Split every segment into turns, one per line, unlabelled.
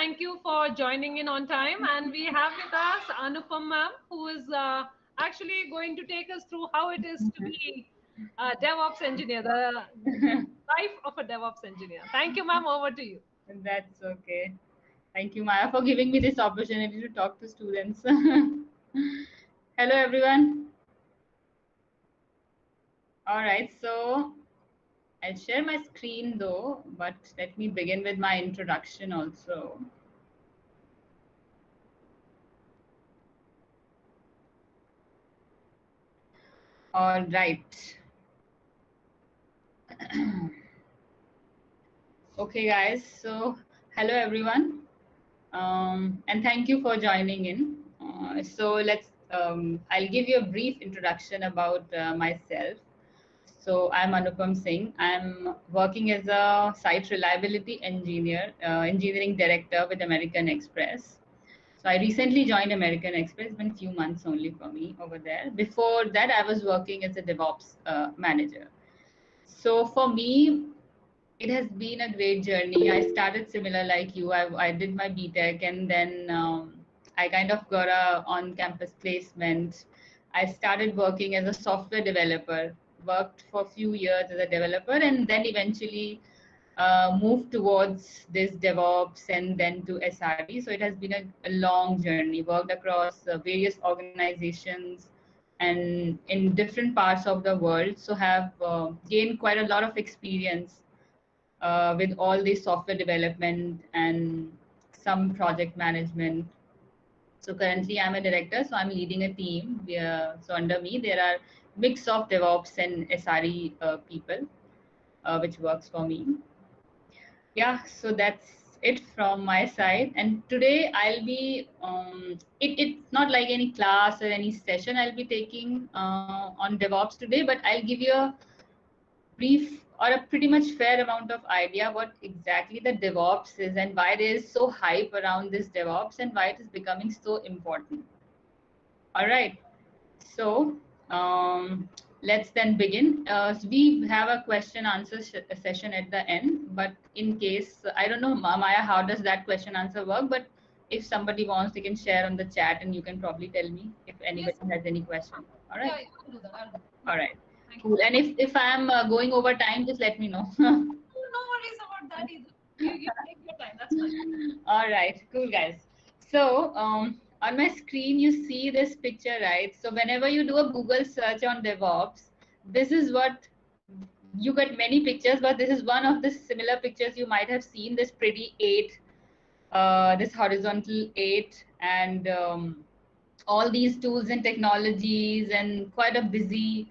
Thank you for joining in on time. And we have with us Anupam ma'am, who is actually going to take us through how it is to be a DevOps engineer, the life of a DevOps engineer. Thank you, ma'am. Over to you.
That's okay. Thank you, Maya, for giving me this opportunity to talk to students. Hello, everyone. All right, so I'll share my screen though, but let me begin with my introduction also. All right. Okay, guys, so hello, everyone. And thank you for joining in. I'll give you a brief introduction about myself. So I'm Anupam Singh. I'm working as a site reliability engineer, engineering director with American Express. So I recently joined American Express, it's been a few months only for me over there. Before that, I was working as a DevOps manager. So for me, it has been a great journey. I started similar like you. I did my BTech and then I kind of got a on-campus placement. I started working as a software developer, worked for a few years as a developer, and then eventually moved towards this DevOps and then to SRE. So it has been a long journey, worked across various organizations and in different parts of the world. So have gained quite a lot of experience with all the software development and some project management. So currently I'm a director, so I'm leading a team. So under me, there are mix of DevOps and SRE people, which works for me. Yeah, so that's it from my side. And today I'll be, it's not like any class or any session I'll be taking on DevOps today, but I'll give you a brief or a pretty much fair amount of idea what exactly the DevOps is and why there is so hype around this DevOps and why it is becoming so important. All right, so let's then begin. So we have a question answer session at the end, but in case, I don't know, Maya, how does that question answer work? But if somebody wants, they can share on the chat and you can probably tell me if anybody has any question. All right.
Yeah, I'll do that. I'll do that.
All right. Cool. And if I'm going over time, just let me know.
No worries about that either. You take your time. That's fine.
All right. Cool, guys. So on my screen, you see this picture, right? So whenever you do a Google search on DevOps, this is what you get many pictures, but this is one of the similar pictures you might have seen. This pretty 8, this horizontal 8, and all these tools and technologies, and quite a busy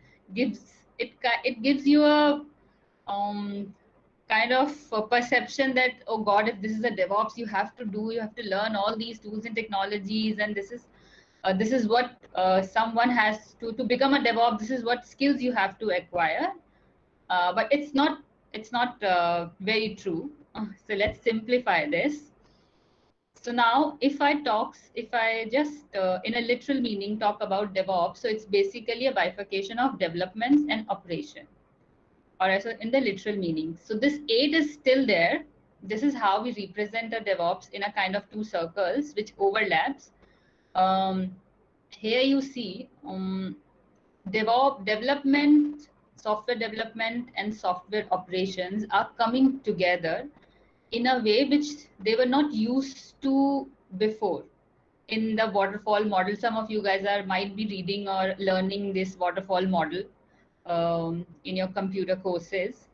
it gives you a kind of a perception that, oh God, if this is a DevOps, you have to learn all these tools and technologies, and this is what someone has to become a DevOps. This is what skills you have to acquire, but it's not very true. So let's simplify this. So now, if I just in a literal meaning talk about DevOps, so it's basically a bifurcation of developments and operation. All right, so in the literal meaning. So this 8 is still there. This is how we represent a DevOps in a kind of 2 circles, which overlaps. Here you see development, software development, and software operations are coming together in a way which they were not used to before. In the waterfall model, some of you guys might be reading or learning this waterfall model in your computer courses.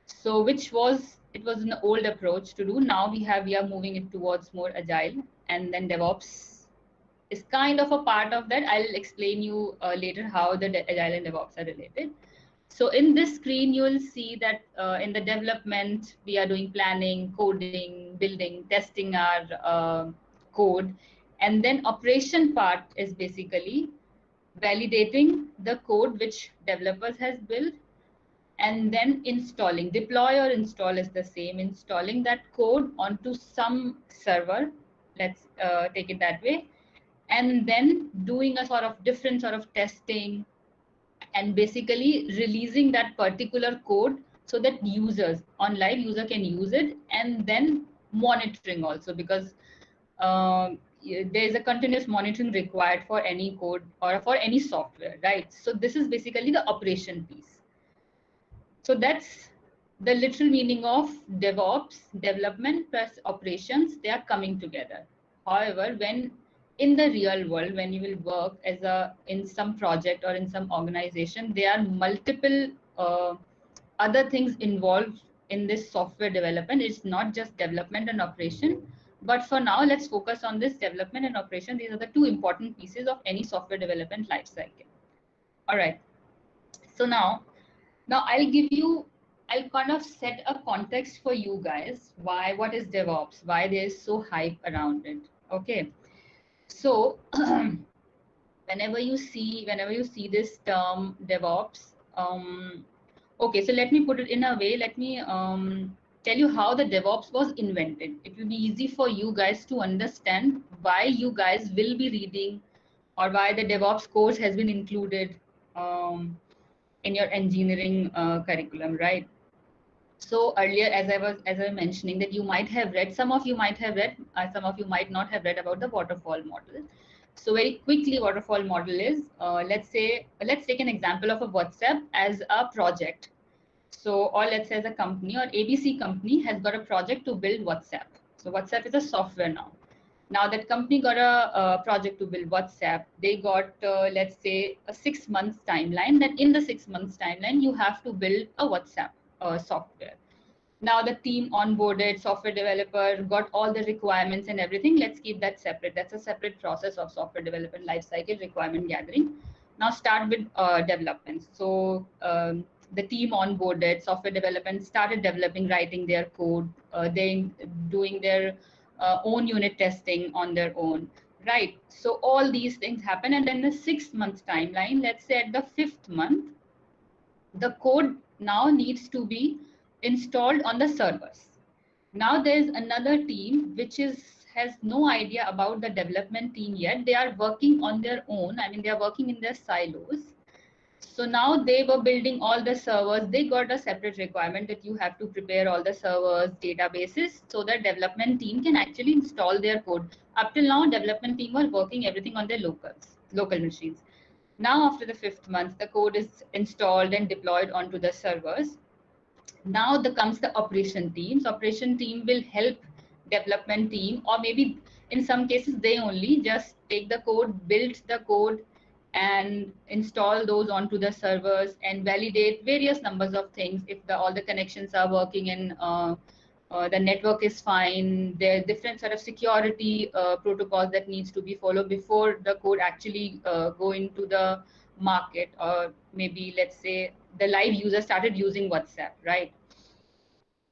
So it was an old approach to do. Now we are moving it towards more agile, and then DevOps is kind of a part of that. I'll explain you later how the agile and DevOps are related. So in this screen, you will see that in the development, we are doing planning, coding, building, testing our code. And then operation part is basically validating the code which developers has built, and then installing. Deploy or install is the same. Installing that code onto some server, let's take it that way, and then doing a sort of different sort of testing, and basically releasing that particular code so that user can use it, and then monitoring also, because there is a continuous monitoring required for any code or for any software, right? So this is basically the operation piece. So that's the literal meaning of DevOps, development plus operations. They are coming together. However, when in the real world, when you will work as in some project or in some organization, there are multiple other things involved in this software development. It's not just development and operation. But for now, let's focus on this development and operation. These are the two important pieces of any software development lifecycle. All right. So now I'll kind of set a context for you guys. What is DevOps? Why there is so hype around it. Okay. So whenever you see this term DevOps, okay, so let me put it in a way. Let me tell you how the DevOps was invented. It will be easy for you guys to understand why you guys will be reading, or why the DevOps course has been included in your engineering curriculum, right? So earlier, as I was mentioning, that you might have read, some of you might have read, some of you might not have read about the waterfall model. So very quickly, waterfall model is, let's take an example of a WhatsApp as a project. So, or let's say as a company, or ABC company has got a project to build WhatsApp. So WhatsApp is a software now. Now that company got a project to build WhatsApp. They got, let's say, a 6 months timeline. That in the 6 months timeline, you have to build a WhatsApp software. Now the team onboarded, software developer got all the requirements and everything. Let's keep that separate. That's a separate process of software development lifecycle, requirement gathering. Now start with development. So the team onboarded, software development started developing, writing their code, they doing their own unit testing on their own, right? So all these things happen, and then the 6 months timeline, let's say at the 5th month, the code now needs to be installed on the servers. Now there's another team which has no idea about the development team yet. They are working on their own. I mean, they are working in their silos. So now they were building all the servers. They got a separate requirement that you have to prepare all the servers, databases, so that development team can actually install their code. Up till now, development team was working everything on their local machines. Now, after the 5th month, the code is installed and deployed onto the servers. Now comes the operation team. So operation team will help development team, or maybe in some cases they only just take the code, build the code, and install those onto the servers and validate various numbers of things. If all the connections are working and the network is fine, there are different sort of security protocols that needs to be followed before the code actually go into the market, or maybe let's say the live user started using WhatsApp, right?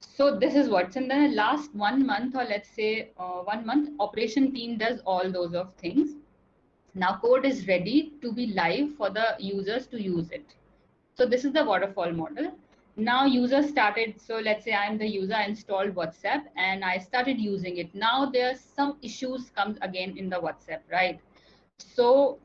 So this is what's in the last 1 month, or let's say 1 month, operation team does all those of things. Now code is ready to be live for the users to use it. So this is the waterfall model. Now users started, so let's say I'm the user, I installed WhatsApp and I started using it. Now there's some issues comes again in the WhatsApp, right? So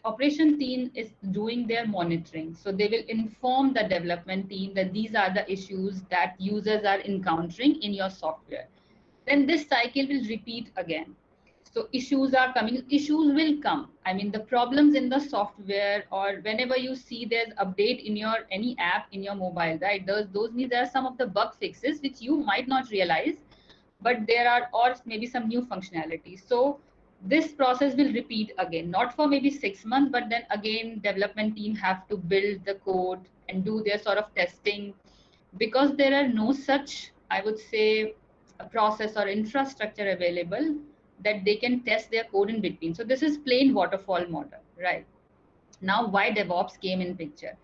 operation team is doing their monitoring. So they will inform the development team that these are the issues that users are encountering in your software. Then this cycle will repeat again. So issues are coming, issues will come. I mean, the problems in the software, or whenever you see there's update in your any app in your mobile, right? Those means there are some of the bug fixes which you might not realize, but there are, or maybe some new functionality. So this process will repeat again, not for maybe 6 months, but then again, development team have to build the code and do their sort of testing, because there are no such, I would say, a process or infrastructure available that they can test their code in between. So this is plain waterfall model, right? Now, why DevOps came in picture?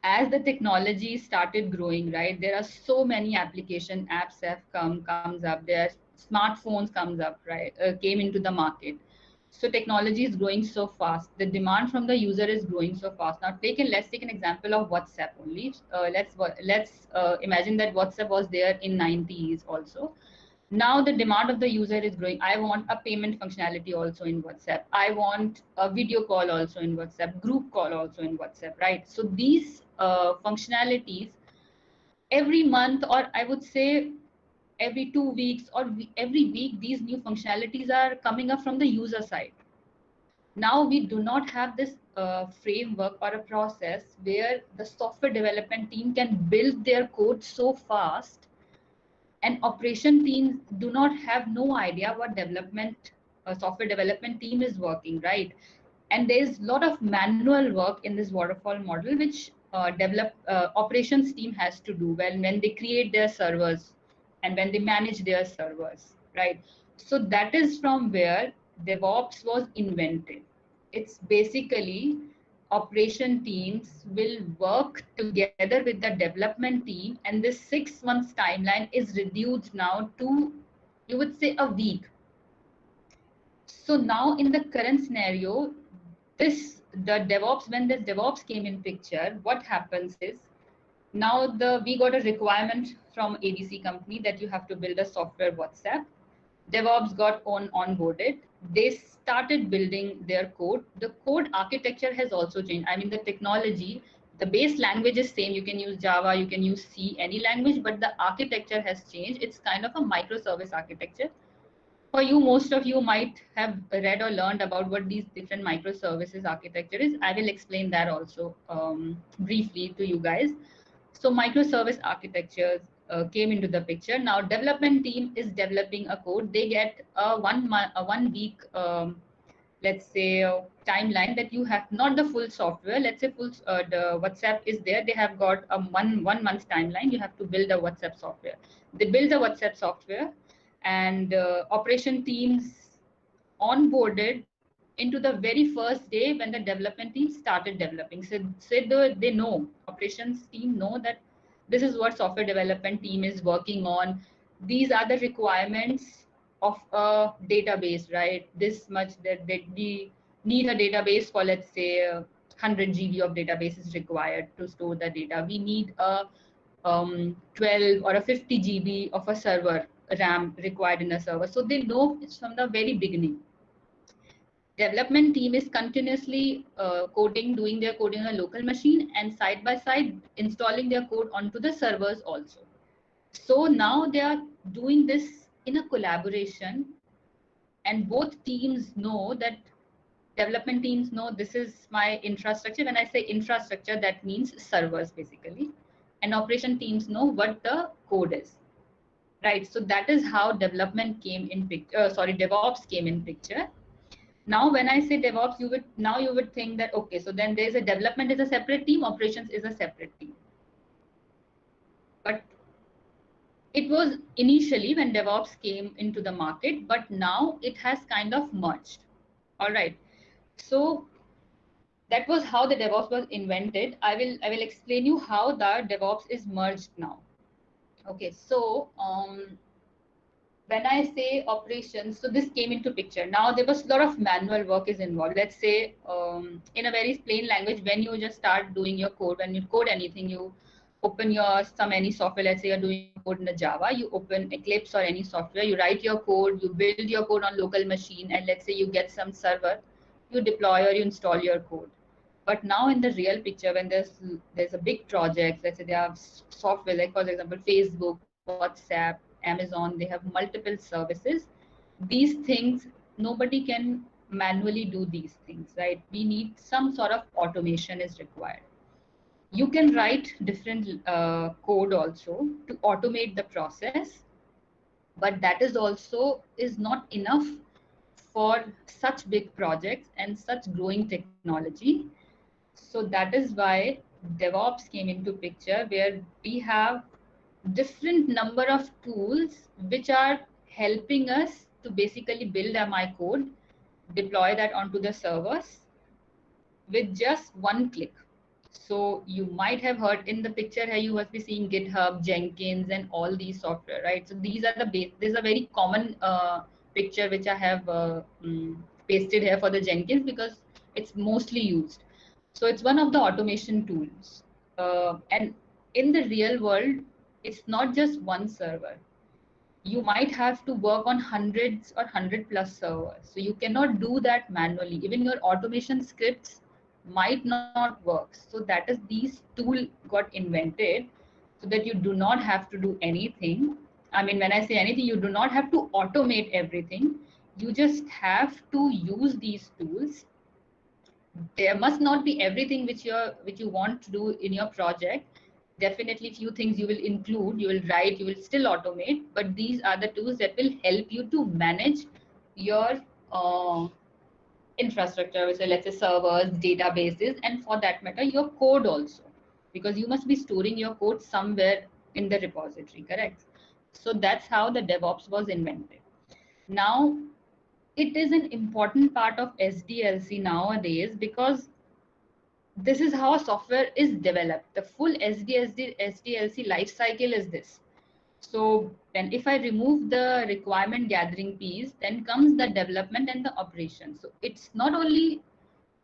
As the technology started growing, right, there are so many application apps have comes up. There smartphones comes up, right, came into the market. So technology is growing so fast. The demand from the user is growing so fast. Now, let's take an example of WhatsApp only. Let's imagine that WhatsApp was there in 90s also. Now the demand of the user is growing. I want a payment functionality also in WhatsApp. I want a video call also in WhatsApp, group call also in WhatsApp, right? So these functionalities every month, or I would say every 2 weeks or every week, these new functionalities are coming up from the user side. Now we do not have this framework or a process where the software development team can build their code so fast, and operation teams do not have no idea what development software development team is working, right? And there's a lot of manual work in this waterfall model which operations team has to do when they create their servers and when they manage their servers, right? So that is from where DevOps was invented. It's basically operation teams will work together with the development team, and this 6 months timeline is reduced now to, you would say, a week. So now in the current scenario, when this DevOps came in picture, what happens is now we got a requirement from ABC company that you have to build a software WhatsApp. DevOps got onboarded. They started building their code. The code architecture has also changed. I mean, the technology, the base language is same. You can use Java, you can use C, any language, but the architecture has changed. It's kind of a microservice architecture. For you, most of you might have read or learned about what these different microservices architecture is. I will explain that also briefly to you guys. So microservice architectures came into the picture. Now development team is developing a code. They get a 1 week, let's say, timeline that you have not the full software. Let's say the WhatsApp is there. They have got a one month timeline. You have to build a WhatsApp software. They build the WhatsApp software, and operation teams onboarded into the very first day when the development team started developing. So they know, operations team know that this is what software development team is working on. These are the requirements of a database, right? This much that we need a database for, let's say, 100 GB of database is required to store the data. We need a 12 or a 50 GB of a server RAM required in a server. So they know it's from the very beginning. Development team is continuously doing their coding on a local machine, and side by side installing their code onto the servers also. So now they are doing this in a collaboration, and both teams know that, development teams know this is my infrastructure. When I say infrastructure, that means servers basically, and operation teams know what the code is, right? So that is how development came in picture. DevOps came in picture. Now, when I say DevOps, you would think that, okay, so then there's a development is a separate team, operations is a separate team. But it was initially when DevOps came into the market, but now it has kind of merged. All right. So that was how the DevOps was invented. I will explain you how the DevOps is merged now. Okay, so when I say operations, so this came into picture. Now there was a lot of manual work is involved. Let's say in a very plain language, when you just start doing your code, when you code anything, you open any software. Let's say you're doing code in the Java, you open Eclipse or any software, you write your code, you build your code on local machine, and let's say you get some server, you deploy or you install your code. But now in the real picture, when there's a big project, let's say they have software, like for example, Facebook, WhatsApp, Amazon, they have multiple services. These things, nobody can manually do these things, right? We need some sort of automation is required. You can write different code also to automate the process, but that is not enough for such big projects and such growing technology. So that is why DevOps came into picture, where we have different number of tools which are helping us to basically build my code, deploy that onto the servers with just one click. So you might have heard in the picture here, you must be seeing GitHub, Jenkins, and all these software, right? So these are this is a very common picture which I have pasted here for the Jenkins because it's mostly used. So it's one of the automation tools. And in the real world, it's not just one server. You might have to work on hundreds or 100+ servers. So you cannot do that manually. Even your automation scripts might not work. So that is these tool got invented so that you do not have to do anything. I mean, when I say anything, you do not have to automate everything. You just have to use these tools. There must not be everything which you want to do in your project. Definitely few things you will include, you will write, you will still automate, but these are the tools that will help you to manage your infrastructure, so let's say servers, databases, and for that matter your code also, because you must be storing your code somewhere in the repository, correct? So that's how the DevOps was invented. Now it is an important part of SDLC nowadays, because this is how software is developed. The full SDLC life cycle is this. So then if I remove the requirement gathering piece, then comes the development and the operation. So it's not only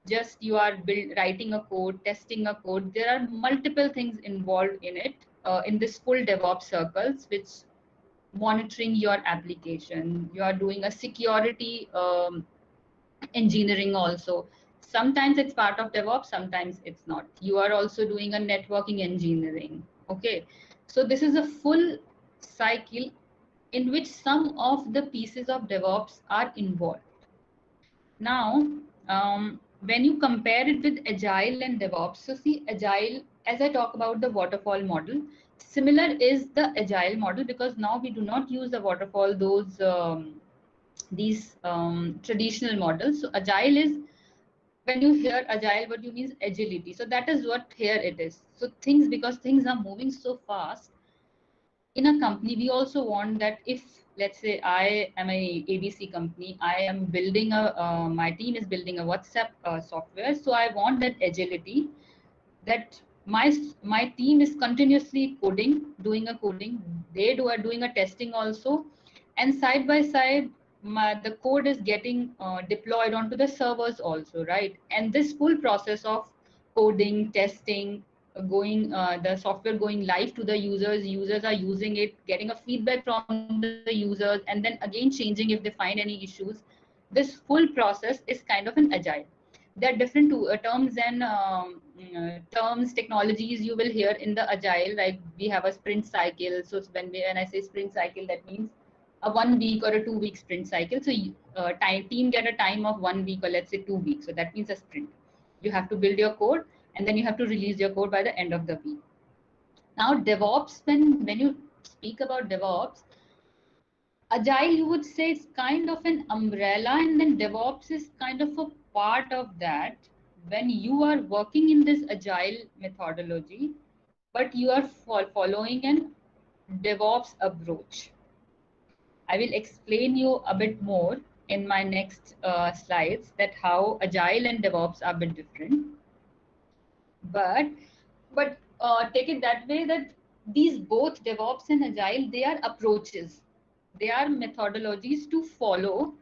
just you are writing a code, testing a code. There are multiple things involved in it, in this full DevOps circles, which monitoring your application. You are doing a security engineering also. Sometimes it's part of DevOps, sometimes it's not. You are also doing a networking engineering. Okay, so this is a full cycle in which some of the pieces of DevOps are involved. Now, when you compare it with Agile and DevOps, so see, Agile, as I talk about the waterfall model, similar is the Agile model, because now we do not use the waterfall, these traditional models. So Agile is, when you hear Agile, what you mean is agility. So that is what here it is. So because things are moving so fast, in a company, we also want that if, let's say, I am a ABC company, I am building my team is building a WhatsApp software. So I want that agility, that my team is continuously coding, doing a coding. They are doing a testing also, and side by side, the code is getting deployed onto the servers also, right? And this full process of coding, testing, the software going live to the users are using it, getting a feedback from the users, and then again changing if they find any issues. This full process is kind of an agile. There are different terms and terms, technologies you will hear in the agile. Like we have a sprint cycle. So when I say sprint cycle, that means a 1 week or a 2 week sprint cycle. So team get a time of 1 week, or let's say 2 weeks. So that means a sprint. You have to build your code, and then you have to release your code by the end of the week. Now DevOps, when you speak about DevOps, Agile, you would say it's kind of an umbrella, and then DevOps is kind of a part of that. When you are working in this Agile methodology, but you are following an DevOps approach. I will explain you a bit more in my next slides, that how Agile and DevOps are a bit different. But take it that way, that these both DevOps and Agile, they are approaches. They are methodologies to follow.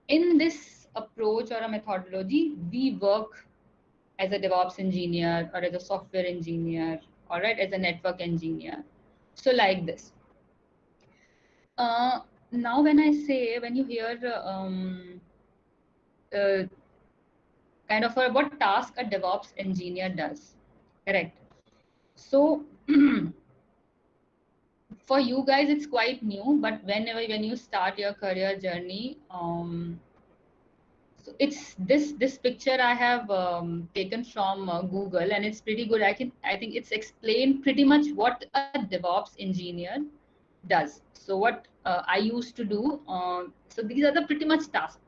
In this approach or a methodology, we work as a DevOps engineer, or as a software engineer, all right, as a network engineer. So like this. Now when you hear kind of what task a DevOps engineer does, correct? So for you guys, it's quite new, but when you start your career journey, so it's this picture I have taken from Google, and it's pretty good. I think it's explained pretty much what a DevOps engineer does. So what I used to do, so these are the pretty much tasks.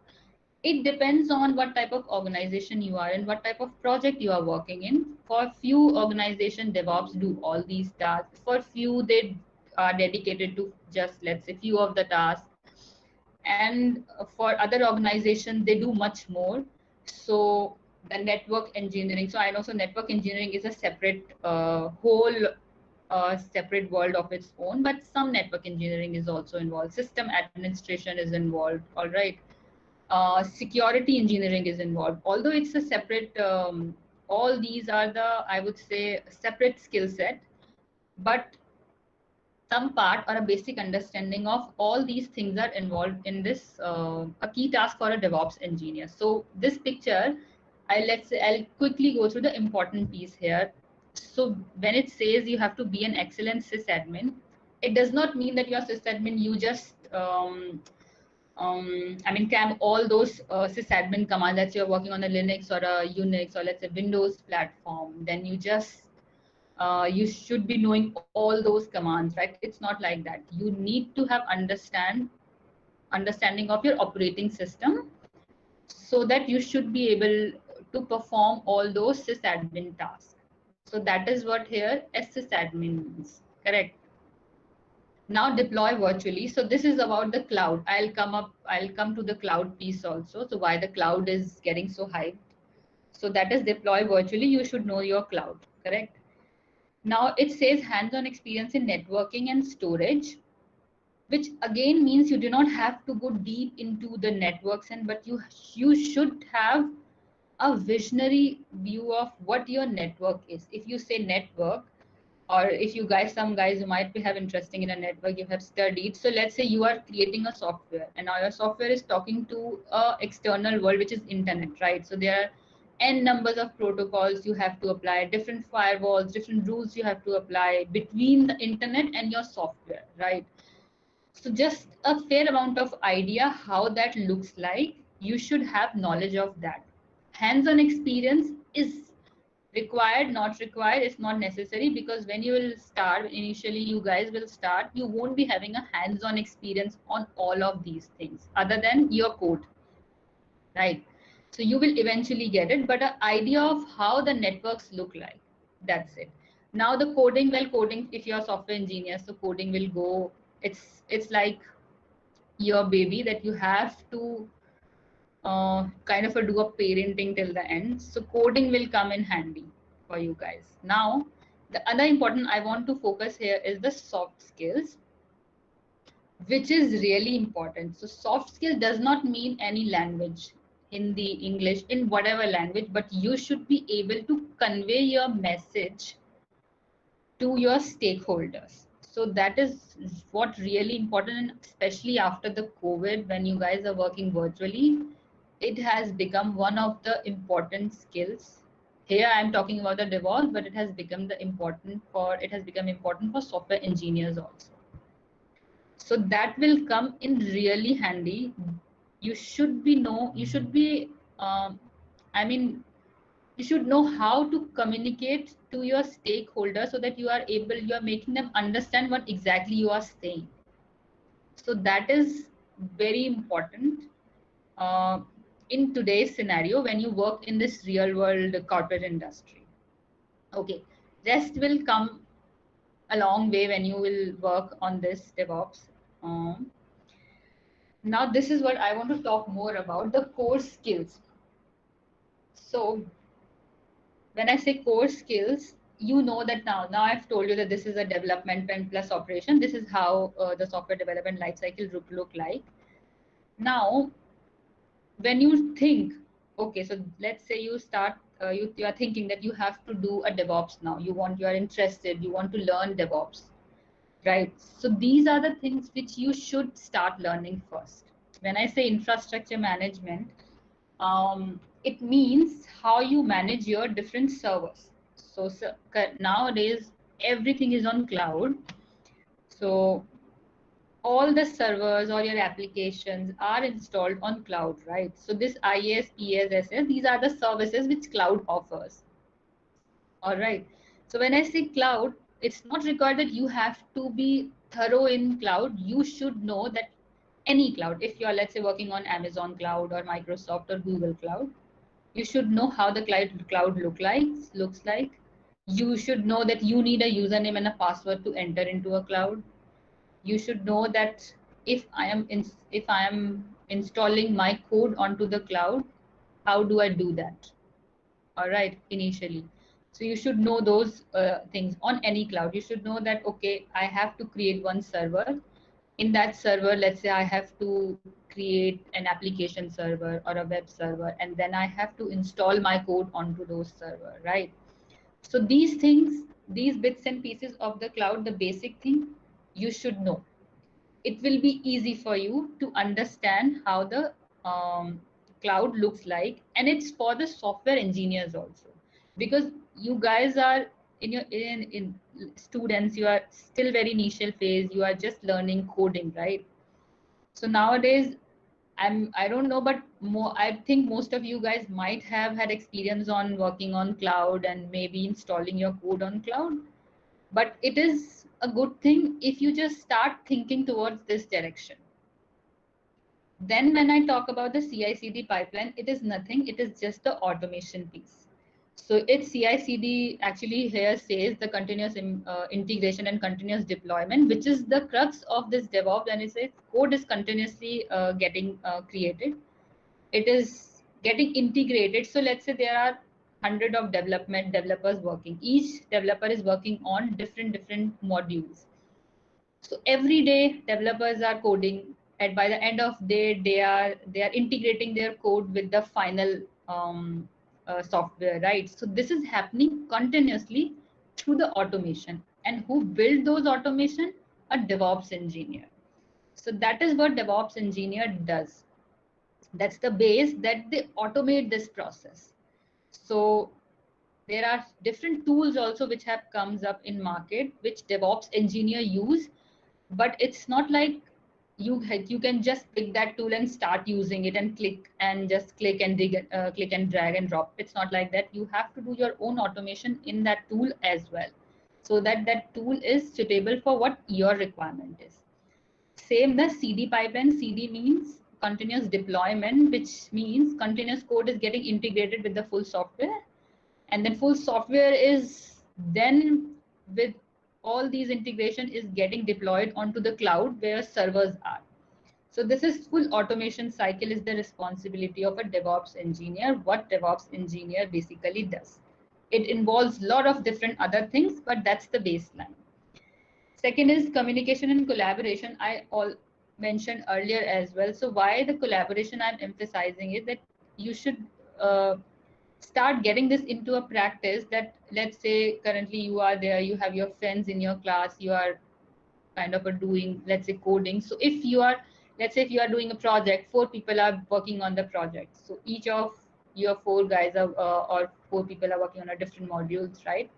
It depends on what type of organization you are in, what type of project you are working in. For few organization, DevOps do all these tasks. For few, they are dedicated to just, let's say, few of the tasks. And for other organizations, they do much more. So the network engineering. So I know, so network engineering is a separate whole separate world of its own, but some network engineering is also involved. System administration is involved, all right. Security engineering is involved. Although it's a separate, all these are the, I would say, separate skill set, but some part or a basic understanding of all these things are involved in this, a key task for a DevOps engineer. So this picture, I'll quickly go through the important piece here. So when it says you have to be an excellent sysadmin, it does not mean that you're sysadmin, you just cram all those sysadmin commands. That you're working on a Linux or a Unix or let's say Windows platform, then you just you should be knowing all those commands, right? It's not like that. You need to have understanding of your operating system, so that you should be able to perform all those sysadmin tasks. So that is what here as sysadmin means, correct? Now deploy virtually. So this is about the cloud. I'll come to the cloud piece also. So why the cloud is getting so hyped. So that is deploy virtually. You should know your cloud, correct? Now it says hands-on experience in networking and storage, which again means you do not have to go deep into the networks, but you should have a visionary view of what your network is. If you say network, or if you guys, some guys who might be have interesting in a network, you have studied. So let's say you are creating a software, and now your software is talking to a external world, which is internet, right? So there are n numbers of protocols you have to apply, different firewalls, different rules you have to apply between the internet and your software, right? So just a fair amount of idea how that looks like. You should have knowledge of that. Hands-on experience is required, not required. It's not necessary, because when you will start, initially you guys will start, you won't be having a hands-on experience on all of these things other than your code, right? So you will eventually get it, but an idea of how the networks look like, that's it. Now the coding, well, coding, if you're a software engineer, so coding will go, it's like your baby that you have to kind of do a parenting till the end. So coding will come in handy for you guys. Now, the other important I want to focus here is the soft skills, which is really important. So soft skill does not mean any language, Hindi, English, in whatever language, but you should be able to convey your message to your stakeholders. So that is what really important, and especially after the COVID, when you guys are working virtually, it has become one of the important skills. Here I'm talking about the Devops, but it has become important for software engineers also. So that will come in really handy. You should know how to communicate to your stakeholders, so that you are making them understand what exactly you are saying. So that is very important in today's scenario when you work in this real world corporate industry. Okay, rest will come a long way when you will work on this DevOps. Now this is what I want to talk more about, the core skills. So when I say core skills, you know that now I've told you that this is a development and plus operation. This is how the software development lifecycle look like. Now, when you think, okay, so let's say you start, you are thinking that you have to do a DevOps now. You are interested, you want to learn DevOps, right? So these are the things which you should start learning first. When I say infrastructure management, it means how you manage your different servers. So nowadays, everything is on cloud. So all the servers or your applications are installed on cloud, right? So this IaaS, PaaS, SS, these are the services which cloud offers. All right. So when I say cloud, it's not required that you have to be thorough in cloud. You should know that any cloud, if you're, let's say, working on Amazon cloud or Microsoft or Google cloud, you should know how the cloud looks like. You should know that you need a username and a password to enter into a cloud. You should know that if I am installing my code onto the cloud, how do I do that? All right, initially. So you should know those things on any cloud. You should know that, okay, I have to create one server. In that server, let's say I have to create an application server or a web server, and then I have to install my code onto those server, right? So these things, these bits and pieces of the cloud, the basic thing, you should know. It will be easy for you to understand how the cloud looks like, and it's for the software engineers also, because you guys are in students, you are still very initial phase, you are just learning coding, right? So nowadays, I don't know, but I think most of you guys might have had experience on working on cloud and maybe installing your code on cloud. But it is a good thing if you just start thinking towards this direction. Then when I talk about the CI/CD pipeline, it is nothing. It is just the automation piece. So it's CI/CD actually here says the continuous integration and continuous deployment, which is the crux of this DevOps. And it says code is continuously getting created. It is getting integrated. So let's say there are hundred of developers working. Each developer is working on different modules. So every day developers are coding, and by the end of day they are integrating their code with the final software, right? So this is happening continuously through the automation. And who build those automation? A DevOps engineer. So that is what DevOps engineer does. That's the base that they automate this process. So there are different tools also which have comes up in market which DevOps engineer use, but it's not like you can just pick that tool and start using it and click and click and drag and drop. It's not like that. You have to do your own automation in that tool as well, so that that tool is suitable for what your requirement is. Same the CD pipeline. CD means continuous deployment, which means continuous code is getting integrated with the full software, and then full software is then with all these integration is getting deployed onto the cloud where servers are. So this is full automation cycle is the responsibility of a DevOps engineer. What DevOps engineer basically does. It involves a lot of different other things, but that's the baseline. Second is communication and collaboration. I all mentioned earlier as well. So why the collaboration I'm emphasizing is that you should start getting this into a practice. That let's say currently you are there, you have your friends in your class, you are kind of doing, let's say, coding. So if you are, let's say if you are doing a project, 4 people are working on the project. So each of your 4 guys are, or 4 people are working on a different modules, right?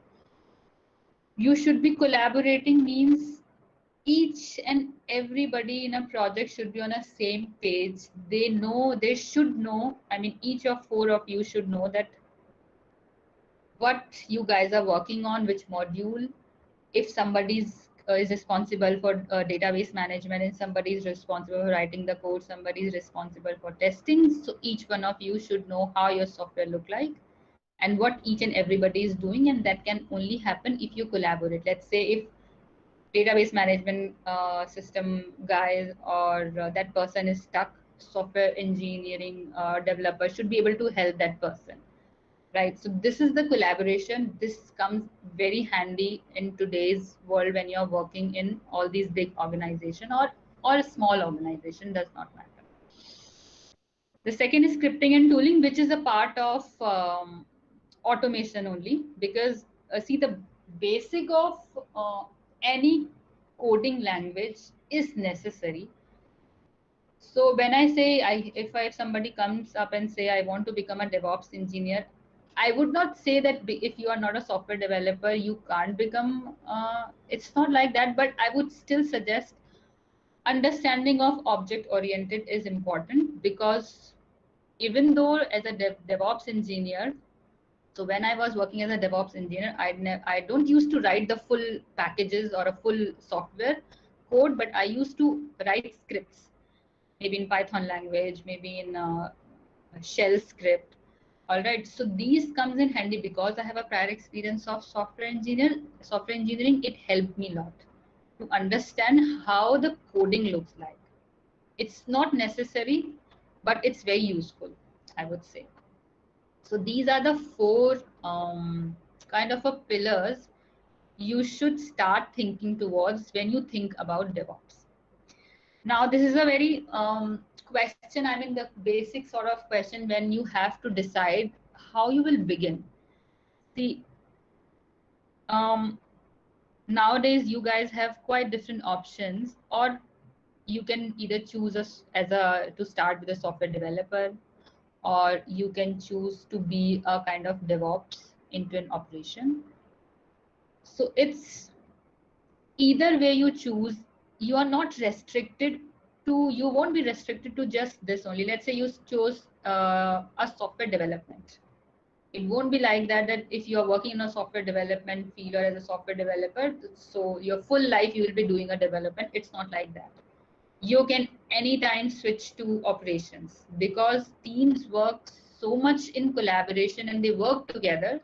You should be collaborating, means each and everybody in a project should be on a same page. They should know, I mean, each of 4 of you should know that what you guys are working on, which module. If somebody's is responsible for database management, and somebody is responsible for writing the code, somebody is responsible for testing. So each one of you should know how your software look like and what each and everybody is doing, and that can only happen if you collaborate. Let's say if database management system guys or that person is stuck, software engineering developer should be able to help that person, right? So this is the collaboration. This comes very handy in today's world when you're working in all these big organization or a small organization, does not matter. The second is scripting and tooling, which is a part of automation only, because see, the basic of any coding language is necessary. So when I say if somebody comes up and say I want to become a DevOps engineer, I would not say that if you are not a software developer you can't become. It's not like that, but I would still suggest understanding of object oriented is important, because even though as a DevOps engineer, so when I was working as a DevOps engineer, I don't used to write the full packages or a full software code, but I used to write scripts, maybe in Python language, maybe in a shell script. All right, so these comes in handy because I have a prior experience of software engineering. It helped me a lot to understand how the coding looks like. It's not necessary, but it's very useful, I would say. So these are the 4 kind of a pillars you should start thinking towards when you think about DevOps. Now, this is a very question, I mean, the basic sort of question when you have to decide how you will begin. See, nowadays you guys have quite different options, or you can either choose to start with a software developer, or you can choose to be a kind of DevOps into an operation, So it's either way you choose, you are not restricted to, you won't be restricted to just this only. Let's say you chose a software development. It won't be like that, that if you are working in a software development field or as a software developer, so your full life you will be doing a development. It's not like that. You can anytime switch to operations, because teams work so much in collaboration and they work together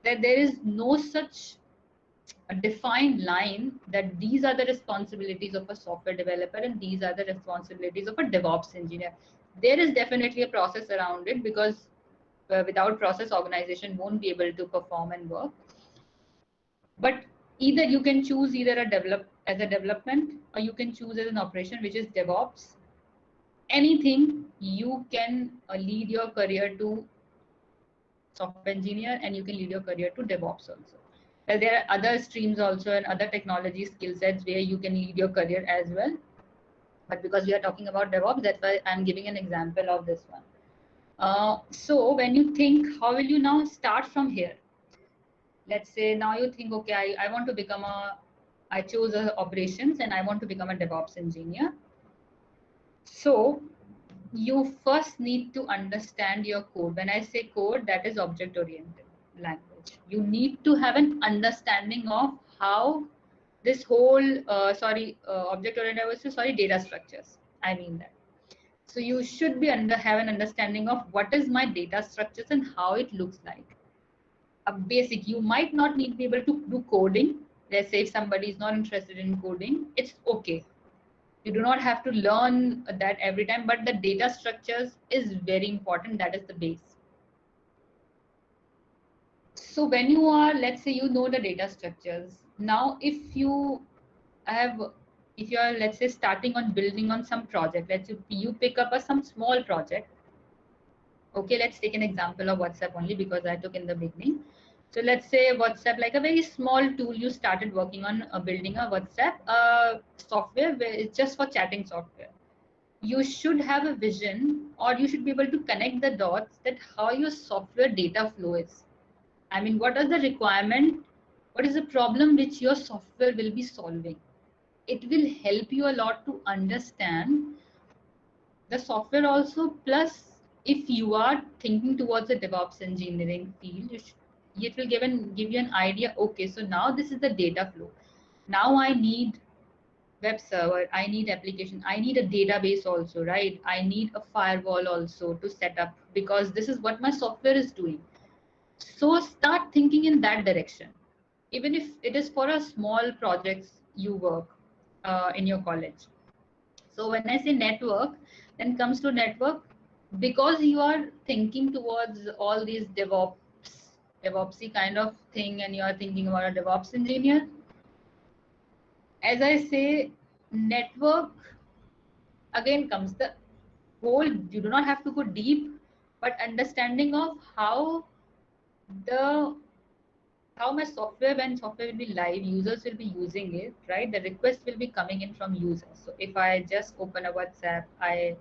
that there is no such a defined line that these are the responsibilities of a software developer and these are the responsibilities of a DevOps engineer. There is definitely a process around it, because without process, organization won't be able to perform and work. But either you can choose either a development, or you can choose as an operation, which is DevOps. Anything you can lead your career to software engineer, and you can lead your career to DevOps also. Well, there are other streams also and other technology skill sets where you can lead your career as well. But because we are talking about DevOps, that's why I'm giving an example of this one. So when you think, how will you now start from here? Let's say now you think, okay, I want to become I chose operations and I want to become a DevOps engineer. So you first need to understand your code. When I say code, that is object-oriented language. You need to have an understanding of how this whole, object-oriented, data structures. I mean that. So you should be have an understanding of what is my data structures and how it looks like. A basic, you might not need to be able to do coding. Let's say if somebody is not interested in coding, it's okay. You do not have to learn that every time, but the data structures is very important. That is the base. So when you are, let's say you know the data structures. Now, if you are, let's say, starting on building on some project, let's say you pick up some small project. Okay, let's take an example of WhatsApp only, because I took in the beginning. So let's say WhatsApp, like a very small tool, you started working on building a WhatsApp software where it's just for chatting software. You should have a vision, or you should be able to connect the dots that how your software data flow is. I mean, what is the requirement? What is the problem which your software will be solving? It will help you a lot to understand the software also. Plus, if you are thinking towards the DevOps engineering field, it will give you an idea. Okay, so now this is the data flow. Now I need web server, I need application, I need a database also, right? I need a firewall also to set up, because this is what my software is doing. So start thinking in that direction, even if it is for a small projects you work in your college. So when I say network, then comes to network, because you are thinking towards all these DevOpsy kind of thing, and you are thinking about a DevOps engineer. As I say, network, again comes the whole, you do not have to go deep, but understanding of how my software, when software will be live, users will be using it, right? The request will be coming in from users. So if I just open a WhatsApp, I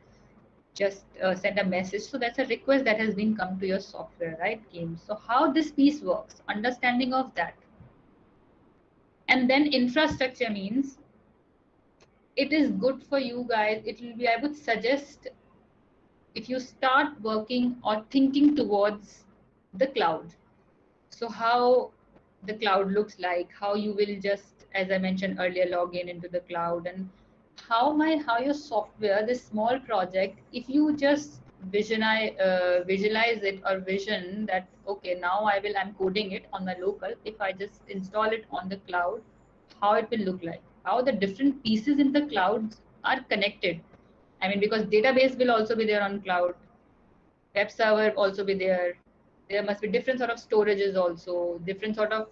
just send a message, so that's a request that has been come to your software, right, Kim? So how this piece works, understanding of that. And then infrastructure means, it is good for you guys. It will be, I would suggest, if you start working or thinking towards the cloud. So how the cloud looks like, how you will just, as I mentioned earlier, log in into the cloud, and how your software, this small project, if you just visualize it, or vision that, okay, now I'm coding it on my local, if I just install it on the cloud, how it will look like, how the different pieces in the clouds are connected. I mean, because database will also be there on cloud, web server also be there. There must be different sort of storages also, different sort of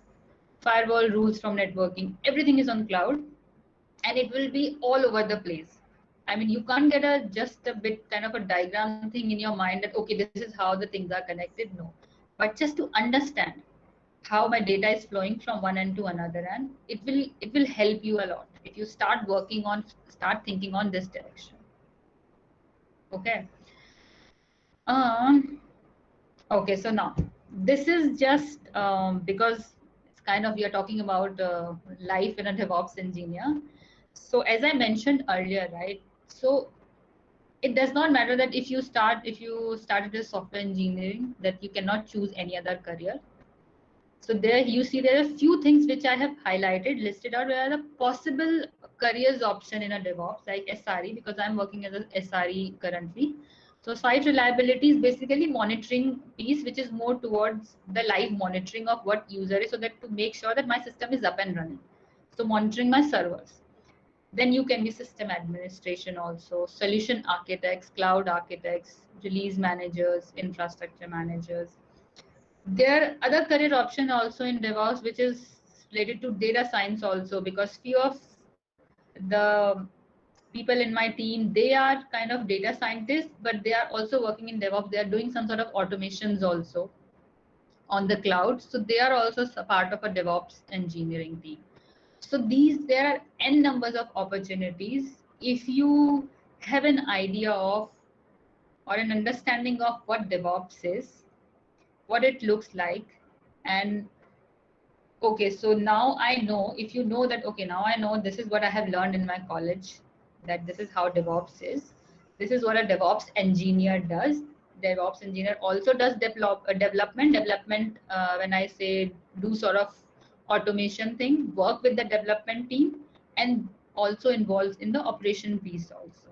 firewall rules from networking. Everything is on cloud, and it will be all over the place. I mean, you can't get just a bit kind of a diagram thing in your mind that, okay, this is how the things are connected. No, but just to understand how my data is flowing from one end to another, and it will help you a lot if you start thinking on this direction. Okay. Okay, so now this is just because it's kind of we are talking about life in a DevOps engineer. So as I mentioned earlier, right? So it does not matter that if you started with software engineering, that you cannot choose any other career. So there you see there are a few things which I have highlighted, listed out, where are the possible careers option in a DevOps, like SRE, because I'm working as a SRE currently. So site reliability is basically monitoring piece, which is more towards the live monitoring of what user is, so that to make sure that my system is up and running. So monitoring my servers. Then you can be system administration also, solution architects, cloud architects, release managers, infrastructure managers. There are other career option also in DevOps, which is related to data science also, because few of the people in my team, they are kind of data scientists, but they are also working in DevOps. They are doing some sort of automations also on the cloud. So they are also a part of a DevOps engineering team. So there are n numbers of opportunities. If you have an idea of or an understanding of what DevOps is, what it looks like, and okay, so now I know, if you know that, okay, now I know this is what I have learned in my college, that this is how DevOps is. This is what a DevOps engineer does. DevOps engineer also does development. When I say do sort of automation thing, work with the development team, and also involves in the operation piece also,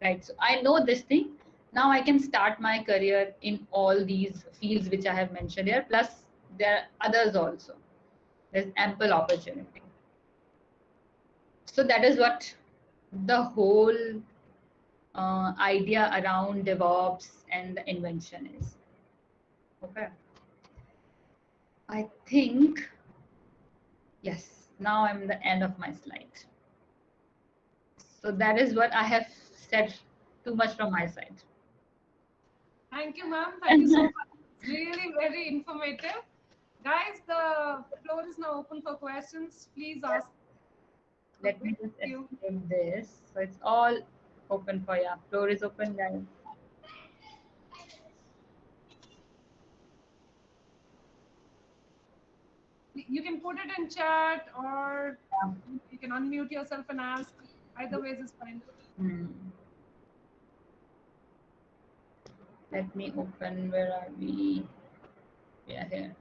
right? So I know this thing. Now I can start my career in all these fields which I have mentioned here. Plus there are others also. There's ample opportunity. So that is what the whole idea around DevOps and the invention is. Okay. I think, yes, now I'm at the end of my slide. So that is what I have said, too much from my side.
Thank you, ma'am. Thank you so much. It's really very informative. Guys, the floor is now open for questions. Please ask.
Let me just escape this. So it's all open for you. Floor is open, guys.
You can put it in chat, or you can unmute yourself and ask. Either ways is fine.
Let me open. Where are we? We are here.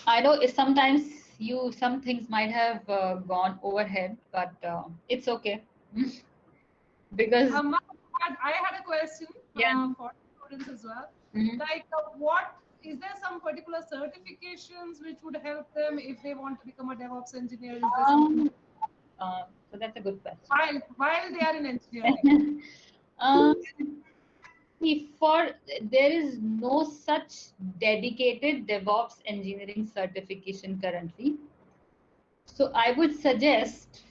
I know sometimes some things might have gone overhead, but it's okay. Because
I had a question for students as well. Like, what is there some particular certifications which would help them if they want to become a DevOps engineer? Is there something?
So that's a good question.
While they are in engineering.
There is no such dedicated DevOps engineering certification currently. So I would suggest,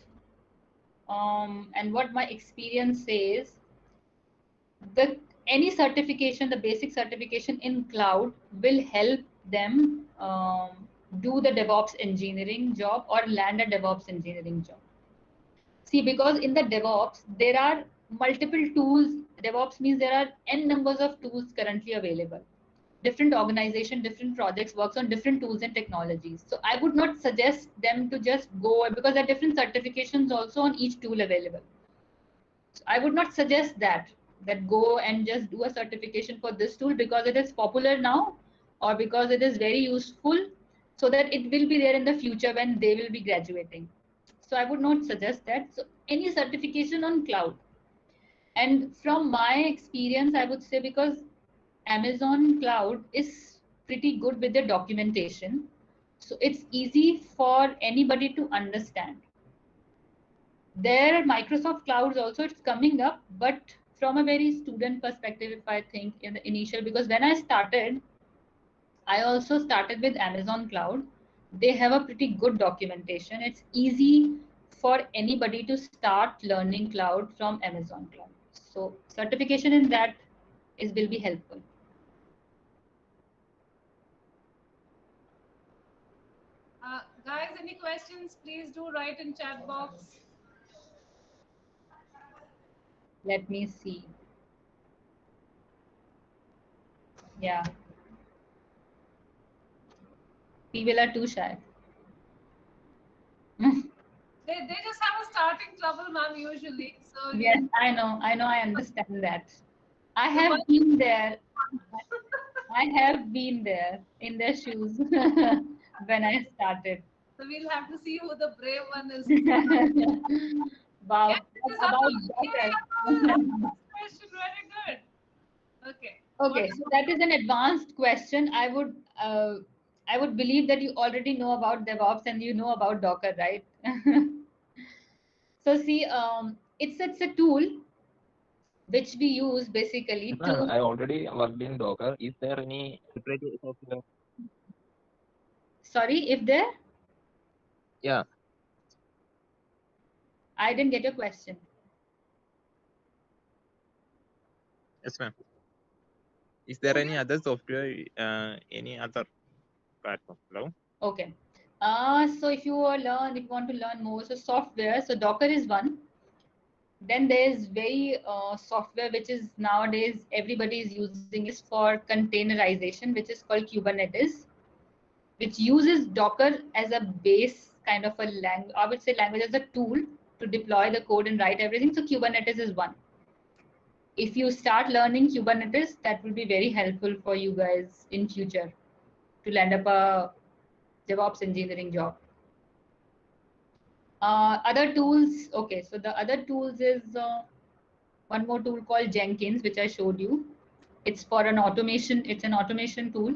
and what my experience says, any certification, the basic certification in cloud will help them do the DevOps engineering job or land a DevOps engineering job. See, because in the DevOps, there are multiple tools. DevOps means there are n numbers of tools currently available. Different organization, different projects works on different tools and technologies. So I would not suggest them to just go, because there are different certifications also on each tool available. So I would not suggest that go and just do a certification for this tool because it is popular now, or because it is very useful, so that it will be there in the future when they will be graduating. So I would not suggest that. So any certification on cloud. And from my experience, I would say, because Amazon cloud is pretty good with the documentation, so it's easy for anybody to understand. There are Microsoft clouds also, it's coming up, but from a very student perspective, if I think in the initial, because when I started, I also started with Amazon cloud. They have a pretty good documentation. It's easy for anybody to start learning cloud from Amazon cloud. So certification in that will be helpful.
Guys, any questions, please do write in chat box.
Let me see. Yeah. People are too shy.
They just have a starting trouble, ma'am, usually. So
Yes, I know, I understand that. I
the
have
one-
been there. I have been there in their shoes when I started.
so we'll have to see who the brave one is. Yes,
Wow,
it is
about
absolutely
Docker.
question. Very good. Okay. What?
Okay, so that is an advanced question. I would believe that you already know about DevOps and you know about Docker, right? So see, it's a tool which we use basically to.
I already worked in Docker. Is there any separate software?
Sorry, if there,
Yeah,
I didn't get your question.
yes, ma'am. Is there any other software, any other platform? Hello?
Okay. So if you want to learn more, so software, so Docker is one. Then there's very software which is nowadays everybody is using is for containerization, which is called Kubernetes, which uses Docker as a base kind of a language. I would say language as a tool to deploy the code and write everything. So Kubernetes is one. If you start learning Kubernetes, that will be very helpful for you guys in future to land up a DevOps engineering job. Other tools, okay, so the other tools is one more tool called Jenkins, which I showed you. It's for an automation, it's an automation tool.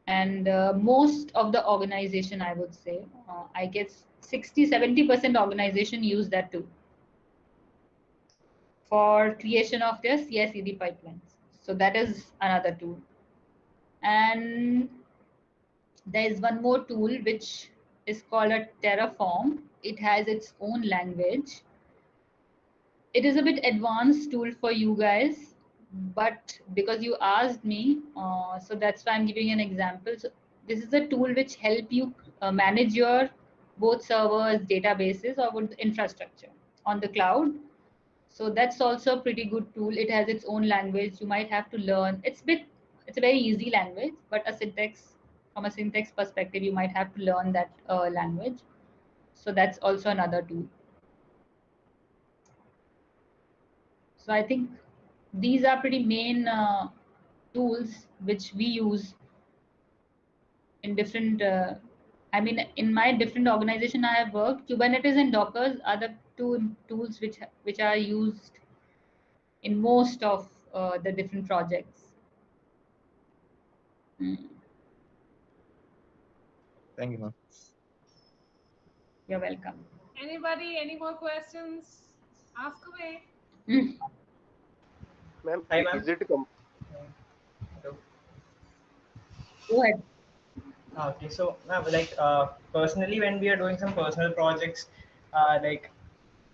And most of the organization, I would say, I guess 60-70% organization use that tool for creation of their CI/CD pipelines. So that is another tool. And there is one more tool which is called a Terraform. It has its own language. It is a bit advanced tool for you guys, but because you asked me, so that's why I'm giving an example. So this is a tool which help you manage your both servers, databases, or with infrastructure on the cloud. So that's also a pretty good tool. It has its own language. You might have to learn. It's a very easy language, but from a syntax perspective, you might have to learn that language. So that's also another tool. So I think these are pretty main tools which we use in different. I mean, in my different organization I have worked, Kubernetes and Docker are the two tools which are used in most of the different projects.
Thank you, ma'am.
You're welcome.
Anybody? Any more questions? Ask away.
Ma'am,
Hi, ma'am.
is it
Hello.
Go ahead.
Okay, so ma'am, like personally, when we are doing some personal projects, like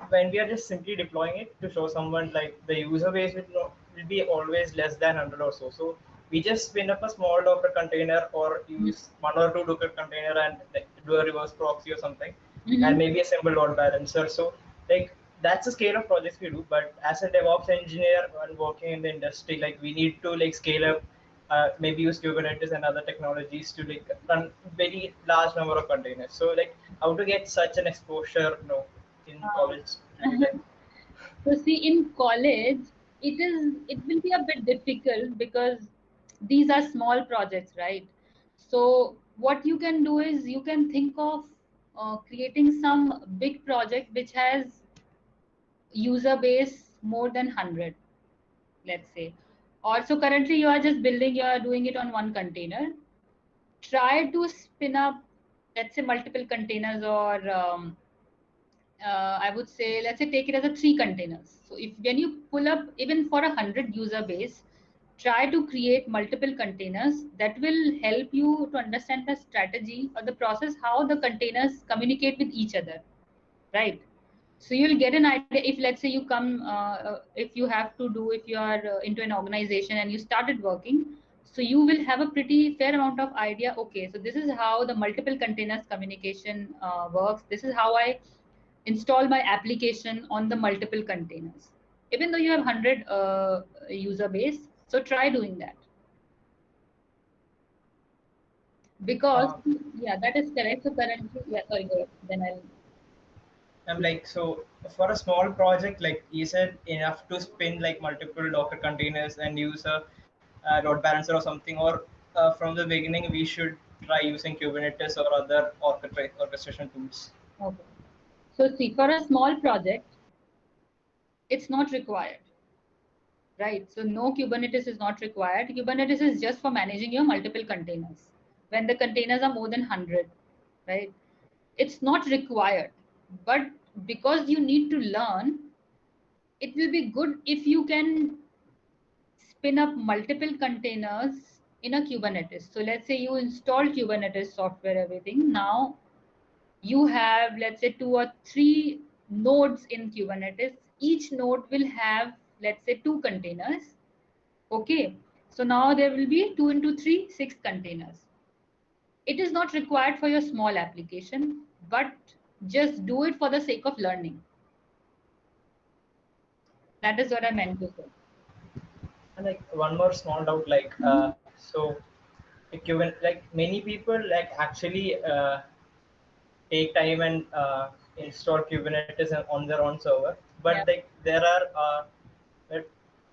when we are just simply deploying it to show someone, like the user base will be always less than 100 or so. So we just spin up a small Docker container or use one or two Docker container and like, do a reverse proxy or something, and maybe a simple load balancer. So like that's the scale of projects we do. But as a DevOps engineer and working in the industry, like we need to like scale up, maybe use Kubernetes and other technologies to like run very large number of containers. So like how to get such an exposure, in college.
So see, in college, it will be a bit difficult because these are small projects, right? So what you can do is you can think of creating some big project which has user base more than 100, let's say. Also, currently you are just building, you are doing it on one container. Try to spin up, let's say, multiple containers or I would say, let's say, take it as a 3 containers. So if when you pull up even for 100 user base, try to create multiple containers. That will help you to understand the strategy or the process, how the containers communicate with each other, right? So you'll get an idea. If let's say you come, if you have to do, if you are into an organization and you started working, so you will have a pretty fair amount of idea. Okay, so this is how the multiple containers communication works. This is how I install my application on the multiple containers, even though you have 100 user base. So try doing that. Because yeah, that is correct. So currently, yeah, sorry, go ahead. Then I'll.
I'm like, so for a small project, like you said, enough to spin like multiple Docker containers and use a load balancer or something, or from the beginning we should try using Kubernetes or other orchestration tools.
Okay. So see, for a small project, it's not required, right? So no, Kubernetes is not required. Kubernetes is just for managing your multiple containers. When the containers are more than 100, right? It's not required, but because you need to learn, it will be good if you can spin up multiple containers in a Kubernetes. So let's say you install Kubernetes software, everything. Now you have, let's say, 2 or 3 nodes in Kubernetes. Each node will have, let's say, 2 containers. Okay. So now there will be 2 into 3, 6 containers. It is not required for your small application, but just do it for the sake of learning. That is what I meant to say.
And like one more small doubt, like so like many people like actually take time and install Kubernetes on their own server, but
Yeah.
like there are that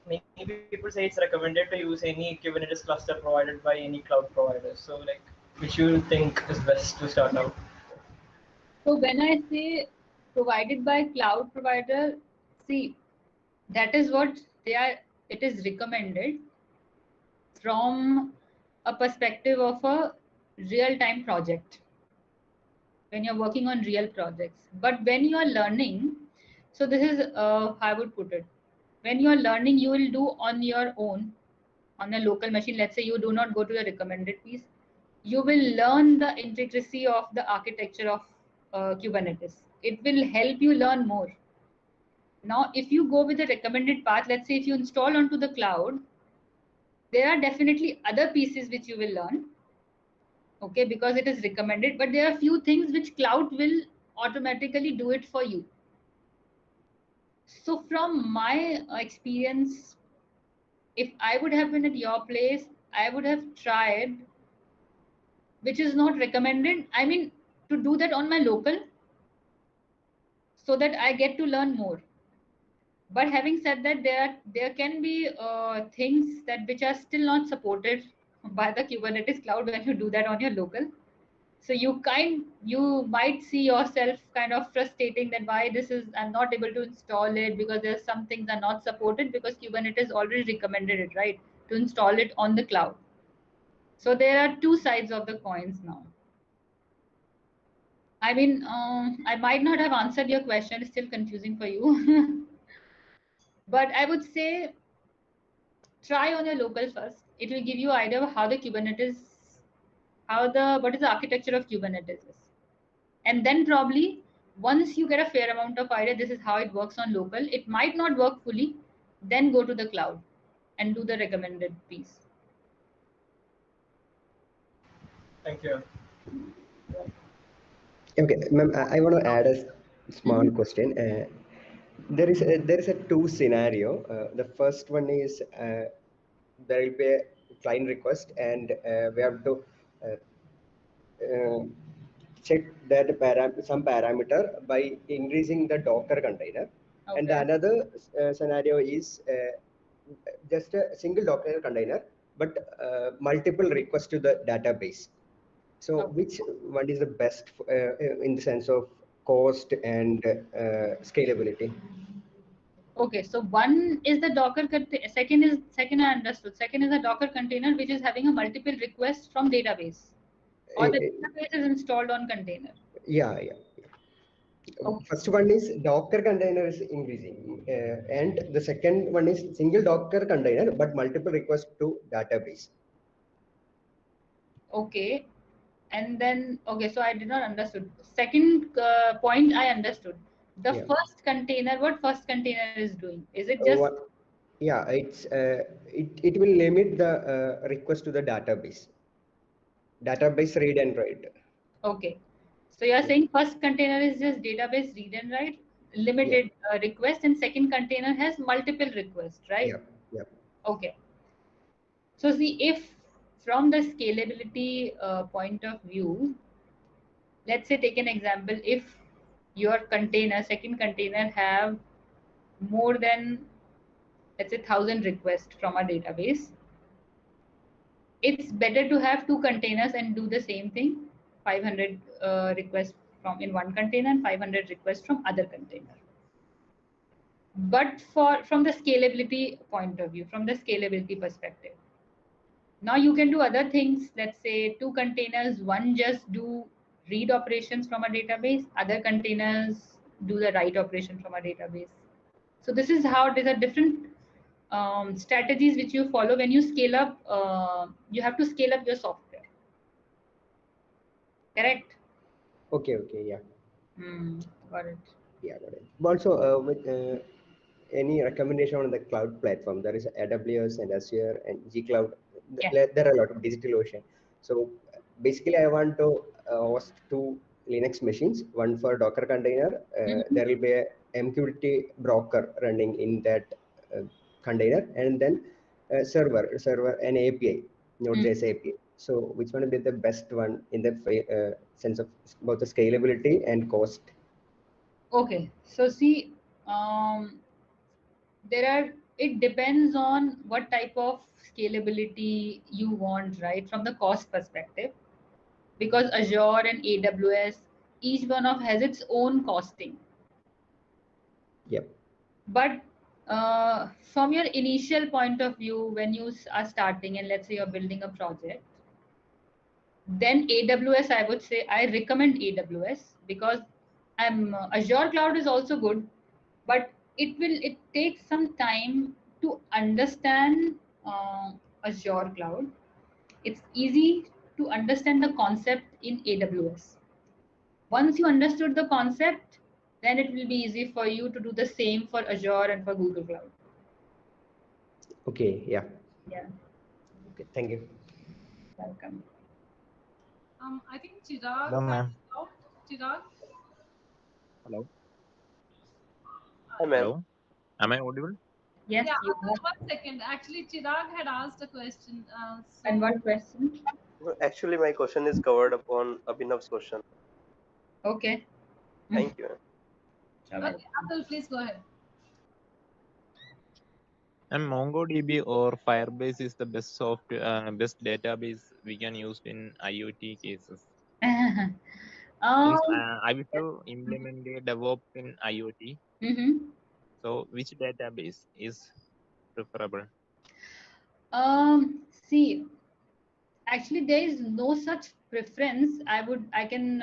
many people say it's recommended to use any Kubernetes cluster provided by any cloud provider. So like, which you think is best to start out?
So when I say provided by cloud provider, see, that is what they are, it is recommended from a perspective of a real-time project, when you're working on real projects. But when you are learning, so this is how I would put it. When you are learning, you will do on your own, on a local machine. Let's say you do not go to the recommended piece. You will learn the intricacy of the architecture of Kubernetes. It will help you learn more. Now, if you go with the recommended path, let's say if you install onto the cloud, there are definitely other pieces which you will learn, okay, because it is recommended, but there are few things which cloud will automatically do it for you. So from my experience, if I would have been at your place, I would have tried, which is not recommended, I mean, to do that on my local, so that I get to learn more. But having said that, there can be things that which are still not supported by the Kubernetes cloud when you do that on your local. So you might see yourself kind of frustrating that why this is, I'm not able to install it because there's some things are not supported because Kubernetes already recommended it, right, to install it on the cloud. So there are two sides of the coins now. I mean, I might not have answered your question. It's still confusing for you. But I would say try on your local first. It will give you an idea of how the Kubernetes, what is the architecture of Kubernetes is. And then probably once you get a fair amount of idea, this is how it works on local, it might not work fully, then go to the cloud and do the recommended piece.
Thank you.
Okay, ma'am, I want to add a small question. There is a two scenario. The first one is there will be a client request, and we have to check that some parameter by increasing the Docker container. Okay. And the another scenario is just a single Docker container, but multiple requests to the database. So okay, which one is the best in the sense of cost and scalability?
Okay, so one is the Docker, second I understood. Second is a Docker container which is having a multiple requests from database, or the database is installed on container.
Yeah. Okay. First one is Docker container is increasing, and the second one is single Docker container but multiple requests to database.
Okay, and then okay, so I did not understood. Second point I understood. The first container, what first container is doing? Is it just?
Yeah, it will limit the request to the database. Database read and write.
Okay, so you are saying first container is just database read and write, limited request, and second container has multiple requests, right?
Yeah.
Okay. So see, if from the scalability point of view, let's say take an example. If your container, second container, have more than, let's say, 1,000 requests from a database, it's better to have 2 containers and do the same thing, 500 requests from in one container and 500 requests from other container. But from the scalability point of view, from the scalability perspective, now you can do other things. Let's say 2 containers, one just do read operations from a database, other containers do the write operation from a database. So this is how these are different strategies which you follow when you scale up. You have to scale up your software. Correct?
Okay, yeah.
Got it.
Yeah, got it. Also, with any recommendation on the cloud platform, there is AWS and Azure and G Cloud.
Yeah.
There are a lot of DigitalOcean. So basically, I want to host 2 Linux machines, one for Docker container. There will be a MQTT broker running in that container, and then server and API, Node.js API. So which one will be the best one in the sense of both the scalability and cost?
Okay, so see, it depends on what type of scalability you want, right? From the cost perspective, because Azure and AWS, each one of has its own costing.
Yep.
But from your initial point of view, when you are starting and let's say you're building a project, then AWS, I would say I recommend AWS, because Azure cloud is also good, but it takes some time to understand Azure cloud. It's easy to understand the concept in AWS. Once you understood the concept, then it will be easy for you to do the same for Azure and for Google Cloud.
Okay, yeah. Okay, thank you.
Welcome.
I think Chirag.
Hello, ma'am.
Chirag.
Hello.
Hi, ma'am.
Hello. Am I audible?
Yes,
Yeah,
you are.
1 second. Actually, Chirag had asked a question.
And what question?
Actually, my question is covered upon Abhinav's question.
Okay.
Thank you.
Okay, Atul, please go ahead.
And MongoDB or Firebase is the best best database we can use in IoT cases. Means, I wish to implement the Devops in IoT. So, which database is preferable?
See, actually, there is no such preference. I can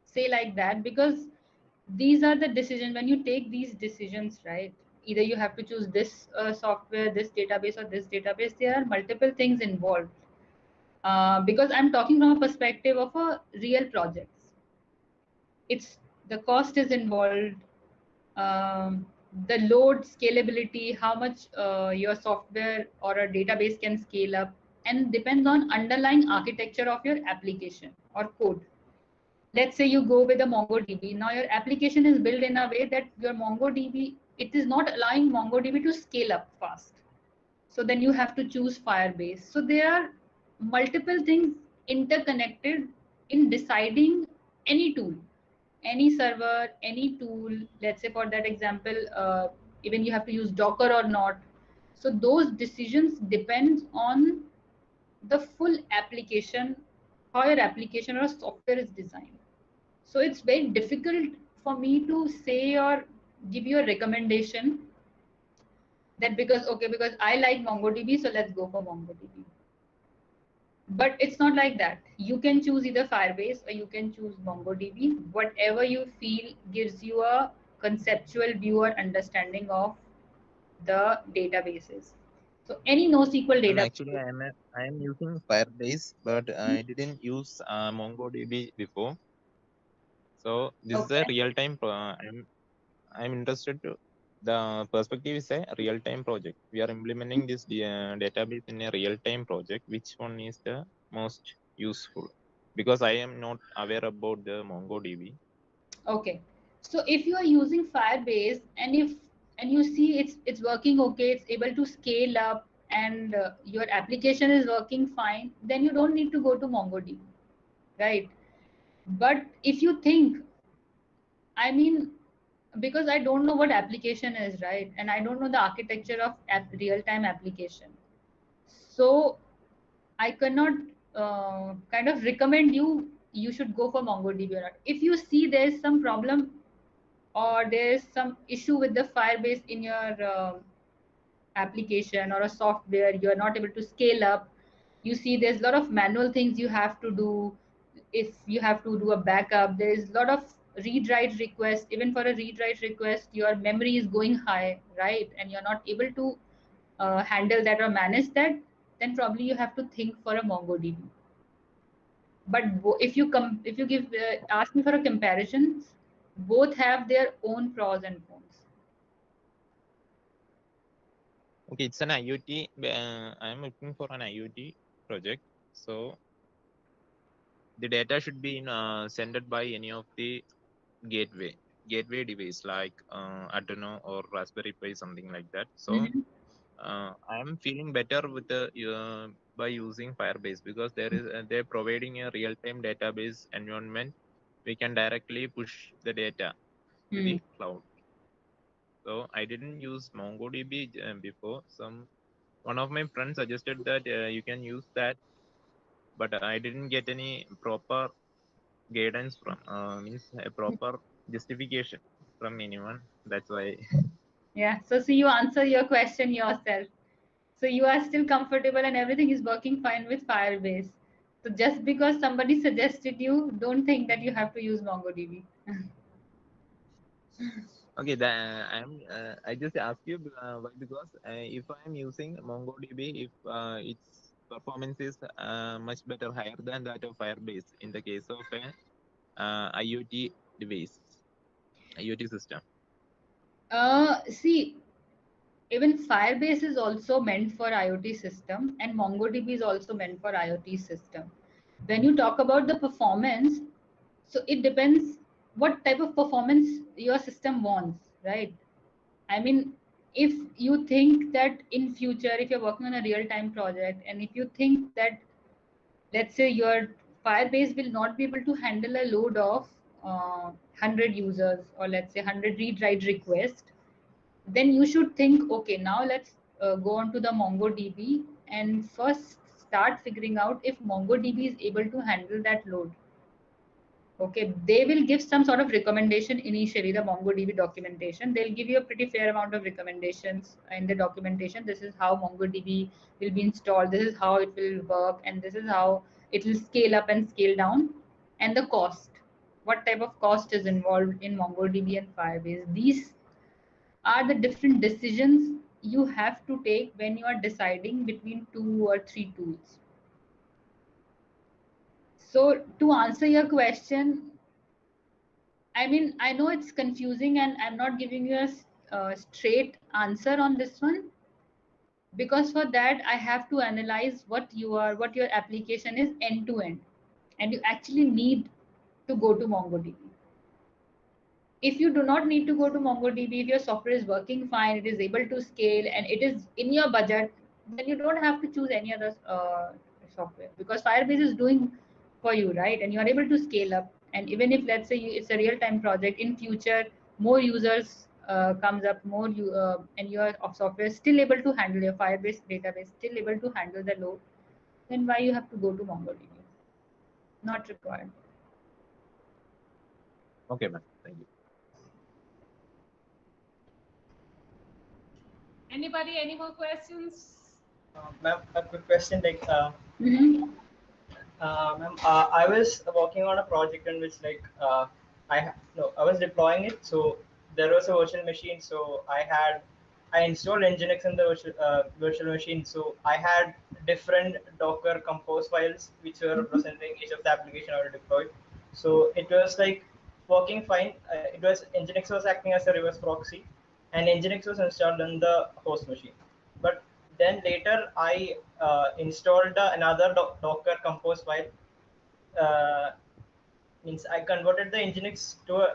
say like that, because these are the decisions. When you take these decisions, right? Either you have to choose this software, this database, or this database. There are multiple things involved. Because I'm talking from a perspective of a real project. It's the cost is involved, the load, scalability, how much your software or a database can scale up, and depends on underlying architecture of your application or code. Let's say you go with a MongoDB. Now your application is built in a way that your MongoDB, it is not allowing MongoDB to scale up fast. So then you have to choose Firebase. So there are multiple things interconnected in deciding any tool, any server, any tool. Let's say for that example, even you have to use Docker or not. So those decisions depend on the full application, how your application or software is designed. So it's very difficult for me to say or give you a recommendation that because I like MongoDB, so let's go for MongoDB. But it's not like that. You can choose either Firebase or you can choose MongoDB. Whatever you feel gives you a conceptual view or understanding of the databases. So any NoSQL database.
Actually, I am using Firebase, but I didn't use MongoDB before. So this is a real-time. I'm interested to. The perspective is a real-time project. We are implementing this database in a real-time project. Which one is the most useful? Because I am not aware about the MongoDB.
Okay, so if you are using Firebase and you see it's working okay, it's able to scale up, and your application is working fine, then you don't need to go to MongoDB, right? But if you think, I mean, because I don't know what application is, right? And I don't know the architecture of real-time application. So I cannot kind of recommend you should go for MongoDB or not. If you see there's some problem or there's some issue with the Firebase in your application or a software, you're not able to scale up, you see there's a lot of manual things you have to do. If you have to do a backup, there's a lot of read write request. Even for a read write request, your memory is going high, right? And you're not able to handle that or manage that, then probably you have to think for a MongoDB. But if you give ask me for a comparison, both have their own pros and cons.
Okay, it's an IoT. I'm looking for an IoT project. So the data should be sent by any of the gateway device like Arduino or Raspberry Pi, something like that. So I'm feeling better with the by using Firebase, because they're providing a real-time database environment. We can directly push the data to the cloud. So I didn't use MongoDB before. One of my friends suggested that you can use that, but I didn't get any proper guidance from means a proper justification from anyone. That's why.
Yeah. So see, you answer your question yourself. So you are still comfortable and everything is working fine with Firebase. So just because somebody suggested you, don't think that you have to use MongoDB.
Okay, I just ask you why, because if I'm using MongoDB, if its performance is much better, higher than that of Firebase in the case of a IoT device, IoT system.
See, even Firebase is also meant for IoT system, and MongoDB is also meant for IoT system. When you talk about the performance, so it depends what type of performance your system wants, right? I mean, if you think that in future, if you're working on a real-time project, and if you think that, let's say your Firebase will not be able to handle a load of 100 users, or let's say 100 read-write requests, then you should think, okay, now let's go on to the MongoDB and first start figuring out if MongoDB is able to handle that load. Okay, they will give some sort of recommendation initially, the MongoDB documentation. They'll give you a pretty fair amount of recommendations in the documentation. This is how MongoDB will be installed, this is how it will work, and this is how it will scale up and scale down, and the cost. What type of cost is involved in MongoDB and Firebase? These are the different decisions you have to take when you are deciding between 2 or 3 tools. So to answer your question, I mean, I know it's confusing and I'm not giving you a straight answer on this one, because for that I have to analyze what your application is end to end, and you actually need to go to MongoDB. If you do not need to go to MongoDB, if your software is working fine, it is able to scale, and it is in your budget, then you don't have to choose any other software, because Firebase is doing for you, right? And you are able to scale up. And even if, let's say, it's a real-time project, in future, more users comes up, and your software is still able to handle, your Firebase database still able to handle the load, then why you have to go to MongoDB? Not required.
Okay, ma'am. Thank you.
Anybody, any more questions?
Ma'am, a quick question. Like,
Mm-hmm.
ma'am, I was working on a project in which, like, I was deploying it. So there was a virtual machine. So I installed Nginx in the virtual machine. So I had different Docker compose files which were representing each of the application I deployed. So it was like working fine. Nginx was acting as a reverse proxy, and Nginx was installed on the host machine. But then later I installed another Docker compose file. Means I converted the Nginx to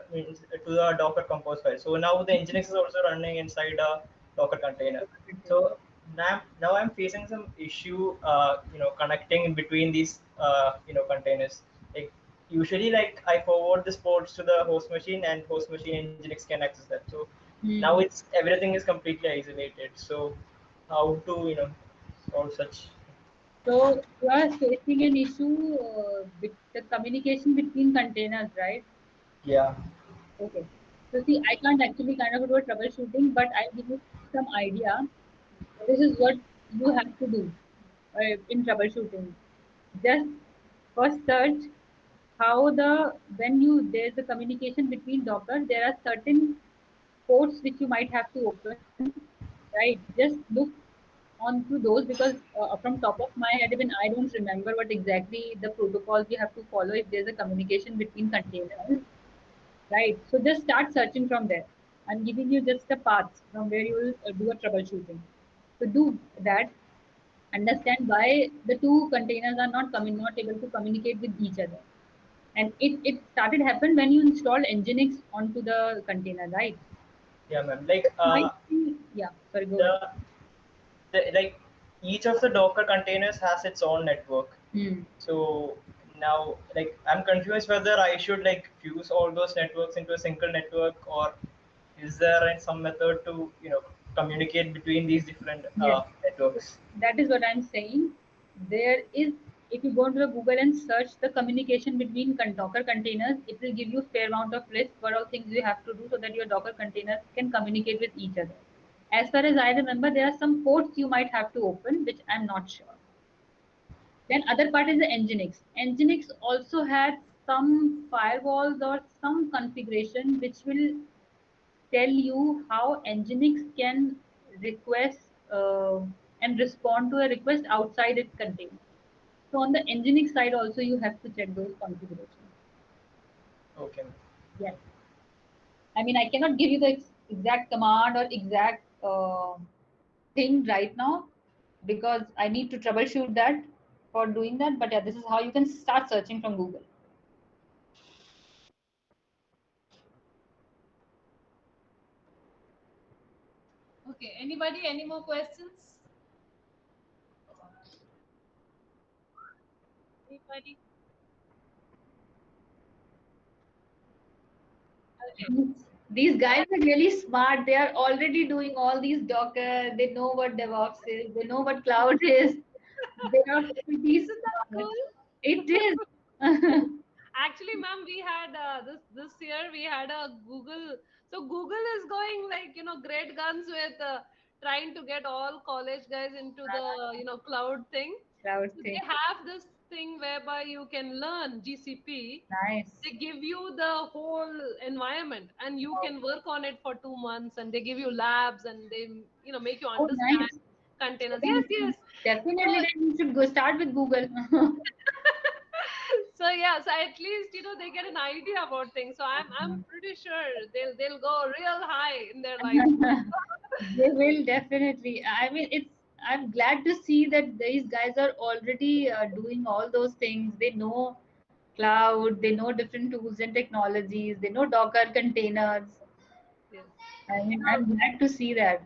the Docker compose file. So now the Nginx is also running inside a Docker container. So now I'm facing some issue, connecting in between these, containers. Like usually, like I forward the ports to the host machine, and host machine Nginx can access that. So now it's everything is completely isolated. So how to solve such?
So you are facing an issue with the communication between containers, right?
Yeah.
Okay. So see, I can't actually kind of do a troubleshooting, but I'll give you some idea. This is what you have to do in troubleshooting. Just first search how when you there's a communication between Docker, there are certain ports which you might have to open, right? Just look onto those because from top of my head, even I don't remember what exactly the protocols you have to follow if there's a communication between containers, right? So just start searching from there. I'm giving you just a path from where you will do a troubleshooting. So do that. Understand why the two containers are not able to communicate with each other. And it started happen when you installed Nginx onto the container, right?
Yeah, ma'am. Like
Might be, yeah, sorry, go ahead.
like each of the Docker containers has its own network.
Hmm.
So now, like, I'm confused whether I should like fuse all those networks into a single network, or is there some method to communicate between these different
Yes.
networks?
That is what I'm saying. There is, if you go into the Google and search the communication between Docker containers, it will give you a fair amount of list for all things you have to do so that your Docker containers can communicate with each other. As far as I remember, there are some ports you might have to open, which I'm not sure. Then other part is the Nginx. Nginx also has some firewalls or some configuration which will tell you how Nginx can request and respond to a request outside its container. So on the Nginx side also you have to check those configurations.
Okay.
Yes. I mean I cannot give you the exact command or exact thing right now because I need to troubleshoot that for doing that. But yeah, this is how you can start searching from Google.
Okay. Anybody? Any more questions? Anybody? Okay.
These guys are really smart. They are already doing all these Docker. They know what DevOps is. They know what cloud is. They are pretty
Isn't that
smart.
cool?
It is.
Actually, ma'am, we had this year we had a Google. So Google is going like great guns with trying to get all college guys into the cloud thing.
Cloud
So
thing.
they have this thing whereby you can learn GCP.
Nice.
They give you the whole environment and you can work on it for 2 months, and they give you labs and they make you
Oh,
understand
nice. So
containers. Yes,
then
yes.
definitely then you should go start with Google.
So yeah, so at least they get an idea about things. So I'm pretty sure they'll go real high in their life.
They will definitely. I mean, I'm glad to see that these guys are already doing all those things. They know cloud, they know different tools and technologies, they know Docker containers.
Yes.
I mean, I'm glad to see that.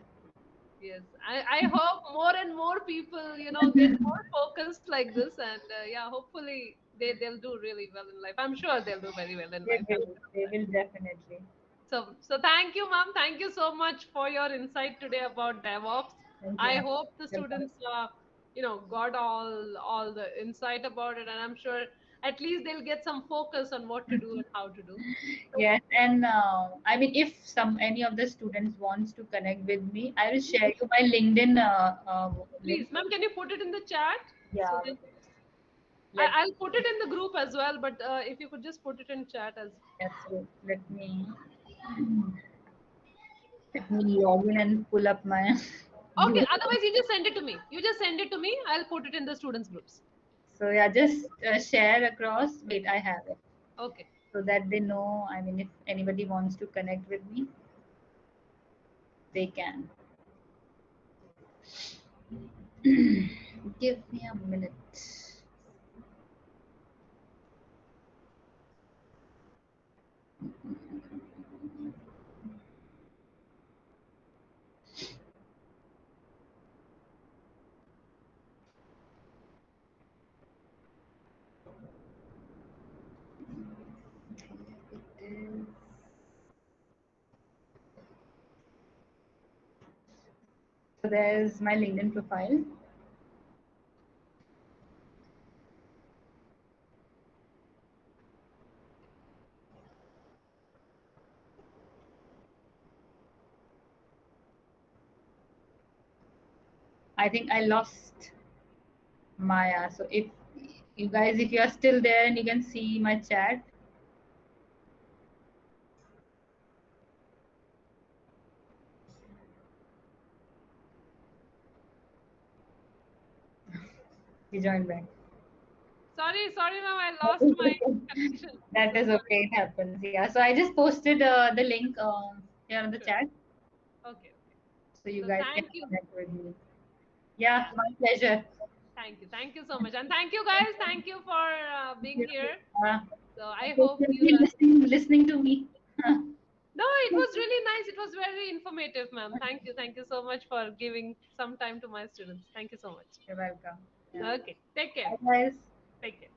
Yes, I hope more and more people, get more focused like this, and yeah, hopefully they'll do really well in life. I'm sure they'll do very well in life. I'm sure of
They
that.
will definitely.
So thank you, ma'am. Thank you so much for your insight today about DevOps.
Thank you.
I hope the
Welcome.
students, got all the insight about it, and I'm sure at least they'll get some focus on what to do and how to do. So
Yes, and I mean, if any of the students wants to connect with me, I will share you my LinkedIn link.
please, ma'am, can you put it in the chat? So
Yeah,
then
let
I'll put it in the group as well, but if you could just put it in chat as
yes, so let me log in and pull up my
okay.
user.
Otherwise, you just send it to me. You just send it to me. I'll put it in the students groups.
So yeah, just share across. Wait, I have it
Okay.
so that they know. I mean, if anybody wants to connect with me, they can. Give me a minute. there's my LinkedIn profile. I think I lost Maya. So if you guys, if you are still there and you can see my chat. You joined back.
Sorry, ma'am, I lost my connection.
That is okay. It happens. Yeah. So I just posted the link here on the chat.
Okay.
So you
So
guys
thank
can
you.
connect with me. Yeah, my pleasure.
Thank you so much, and thank you guys. Thank you for being here. So I
So
hope you
listening to me.
No, it was really nice. It was very informative, ma'am. Thank you so much for giving some time to my students. Thank you so much.
You're welcome.
Okay, take care.
Bye, guys.
Take care.